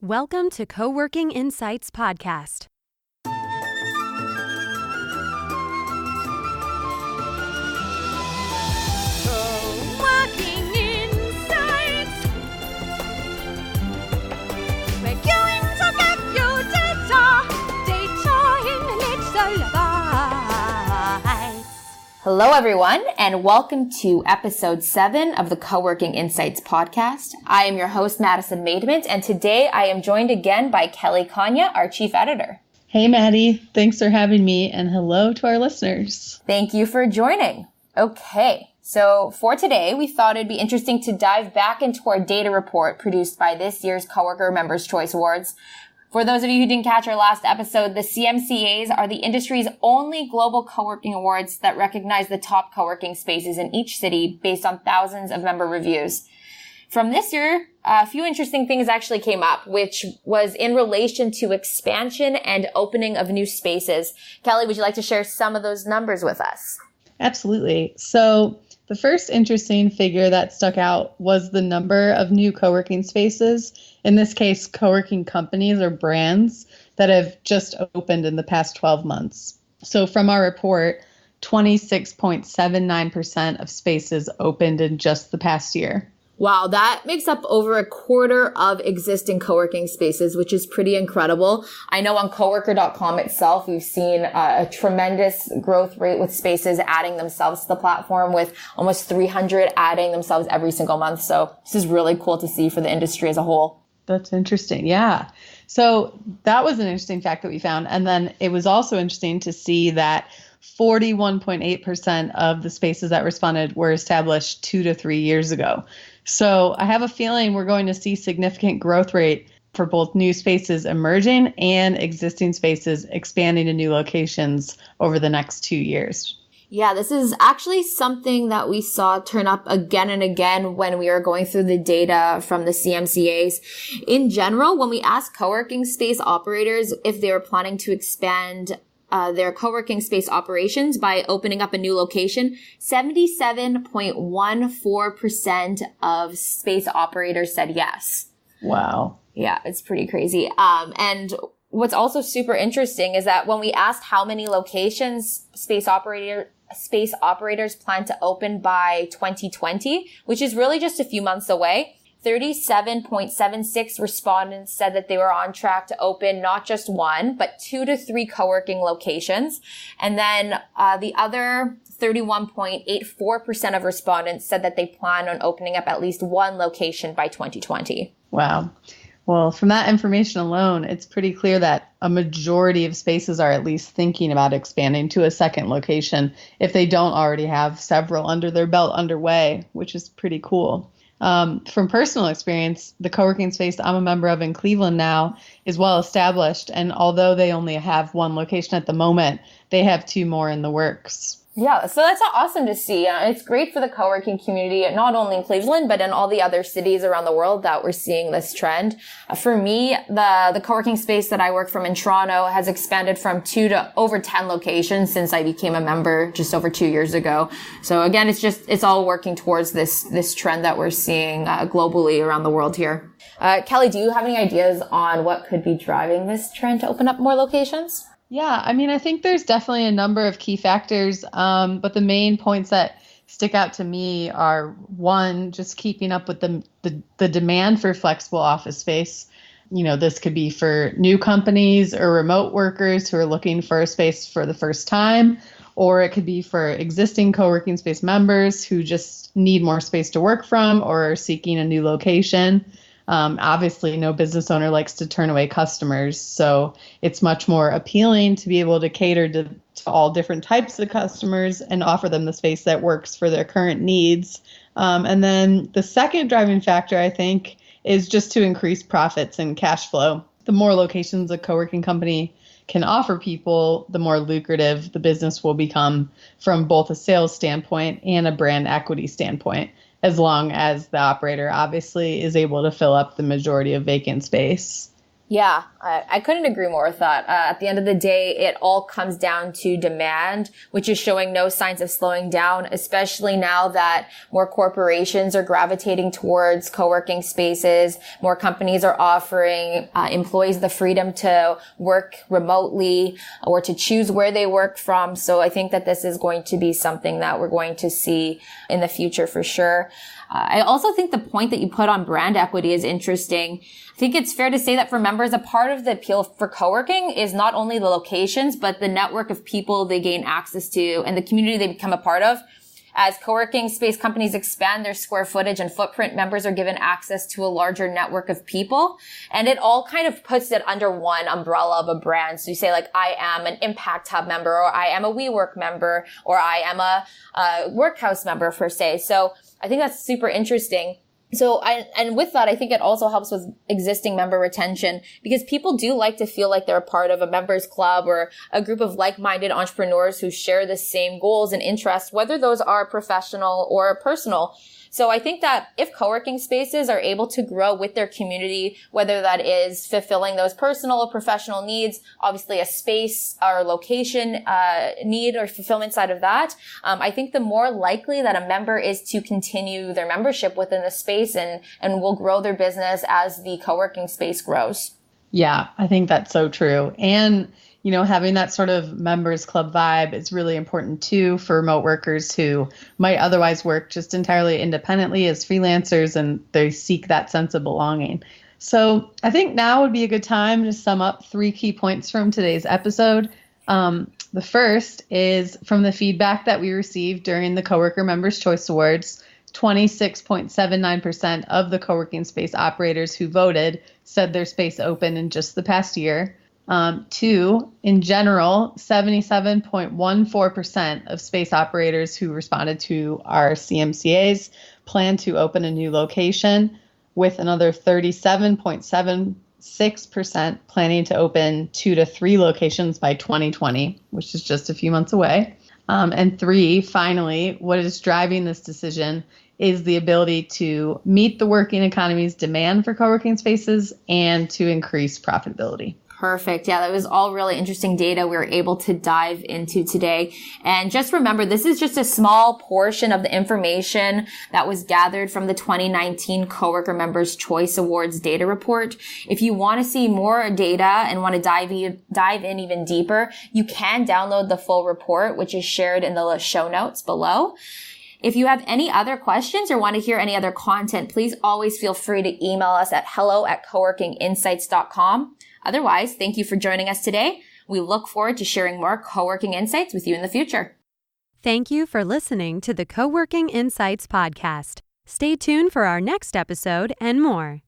Welcome to Coworking Insights Podcast. Coworking Insights. We're going to get you data in little bites. Hello, everyone, and welcome to episode 7 of the Coworking Insights podcast. I am your host, Madison Maidment, and today I am joined again by Kelly Kanya, our chief editor. Hey, Maddie. Thanks for having me, and hello to our listeners. Thank you for joining. Okay, so for today, we thought it'd be interesting to dive back into our data report produced by this year's Coworker Members' Choice Awards. For those of you who didn't catch our last episode, the CMCAs are the industry's only global co-working awards that recognize the top co-working spaces in each city based on thousands of member reviews. From this year, a few interesting things actually came up, which was in relation to expansion and opening of new spaces. Kelly, would you like to share some of those numbers with us? Absolutely. So the first interesting figure that stuck out was the number of new co-working spaces, in this case, co-working companies or brands that have just opened in the past 12 months. So from our report, 26.79% of spaces opened in just the past year. Wow, that makes up over a quarter of existing co-working spaces, which is pretty incredible. I know on coworker.com itself, we've seen a tremendous growth rate with spaces adding themselves to the platform, with almost 300 adding themselves every single month. So this is really cool to see for the industry as a whole. That's interesting. Yeah. So that was an interesting fact that we found. And then it was also interesting to see that 41.8% of the spaces that responded were established 2 to 3 years ago. So I have a feeling we're going to see significant growth rate for both new spaces emerging and existing spaces expanding to new locations over the next 2 years. Yeah, this is actually something that we saw turn up again and again when we were going through the data from the CMCAs. In general, when we asked co-working space operators if they were planning to expand their co-working space operations by opening up a new location, 77.14% of space operators said yes. Wow. Yeah, it's pretty crazy. And what's also super interesting is that when we asked how many locations space operators plan to open by 2020, which is really just a few months away, 37.76 respondents said that they were on track to open not just 1, but 2 to 3 co-working locations. And then the other 31.84% of respondents said that they plan on opening up at least 1 location by 2020. Wow. Well, from that information alone, it's pretty clear that a majority of spaces are at least thinking about expanding to a second location if they don't already have several under their belt underway, which is pretty cool. From personal experience, the co-working space I'm a member of in Cleveland now is well established. And although they only have 1 location at the moment, they have 2 more in the works. Yeah, so that's awesome to see. It's great for the co-working community, not only in Cleveland, but in all the other cities around the world that we're seeing this trend. For me, the co-working space that I work from in Toronto has expanded from 2 to over 10 locations since I became a member just over 2 years ago. So again, it's all working towards this trend that we're seeing globally around the world here. Kelly, do you have any ideas on what could be driving this trend to open up more locations? Yeah, I mean, I think there's definitely a number of key factors, but the main points that stick out to me are, 1, just keeping up with the demand for flexible office space. You know, this could be for new companies or remote workers who are looking for a space for the first time, or it could be for existing co-working space members who just need more space to work from or are seeking a new location. Obviously, no business owner likes to turn away customers, so it's much more appealing to be able to cater to all different types of customers and offer them the space that works for their current needs. And then the second driving factor, I think, is just to increase profits and cash flow. The more locations a co-working company can offer people, the more lucrative the business will become from both a sales standpoint and a brand equity standpoint, as long as the operator obviously is able to fill up the majority of vacant space. Yeah, I couldn't agree more with that. At the end of the day, it all comes down to demand, which is showing no signs of slowing down, especially now that more corporations are gravitating towards co-working spaces. More companies are offering employees the freedom to work remotely or to choose where they work from. So I think that this is going to be something that we're going to see in the future for sure. I also think the point that you put on brand equity is interesting. I think it's fair to say that for members, a part of the appeal for co-working is not only the locations, but the network of people they gain access to and the community they become a part of. As co-working space companies expand their square footage and footprint, members are given access to a larger network of people. And it all kind of puts it under one umbrella of a brand. So you say like, I am an Impact Hub member, or I am a WeWork member, or I am a Workhouse member per se. So I think that's super interesting. So and with that, I think it also helps with existing member retention because people do like to feel like they're a part of a members club or a group of like-minded entrepreneurs who share the same goals and interests, whether those are professional or personal. So I think that if co-working spaces are able to grow with their community, whether that is fulfilling those personal or professional needs, obviously a space or location need or fulfillment side of that, I think the more likely that a member is to continue their membership within the space and will grow their business as the co-working space grows. Yeah, I think that's so true. And having that sort of members club vibe is really important too for remote workers who might otherwise work just entirely independently as freelancers, and they seek that sense of belonging. So I think now would be a good time to sum up 3 key points from today's episode. The first is from the feedback that we received during the Coworker Members' Choice Awards. 26.79% of the co-working space operators who voted said their space opened in just the past year. 2, in general, 77.14% of space operators who responded to our CMCAs plan to open a new location, with another 37.76% planning to open 2 to 3 locations by 2020, which is just a few months away. And 3, finally, what is driving this decision is the ability to meet the working economy's demand for co-working spaces and to increase profitability. Perfect. Yeah, that was all really interesting data we were able to dive into today. And just remember, this is just a small portion of the information that was gathered from the 2019 Coworker Members' Choice Awards data report. If you want to see more data and want to dive in even deeper, you can download the full report, which is shared in the show notes below. If you have any other questions or want to hear any other content, please always feel free to email us at hello@coworkinginsights.com. Otherwise, thank you for joining us today. We look forward to sharing more co-working insights with you in the future. Thank you for listening to the Co-working Insights podcast. Stay tuned for our next episode and more.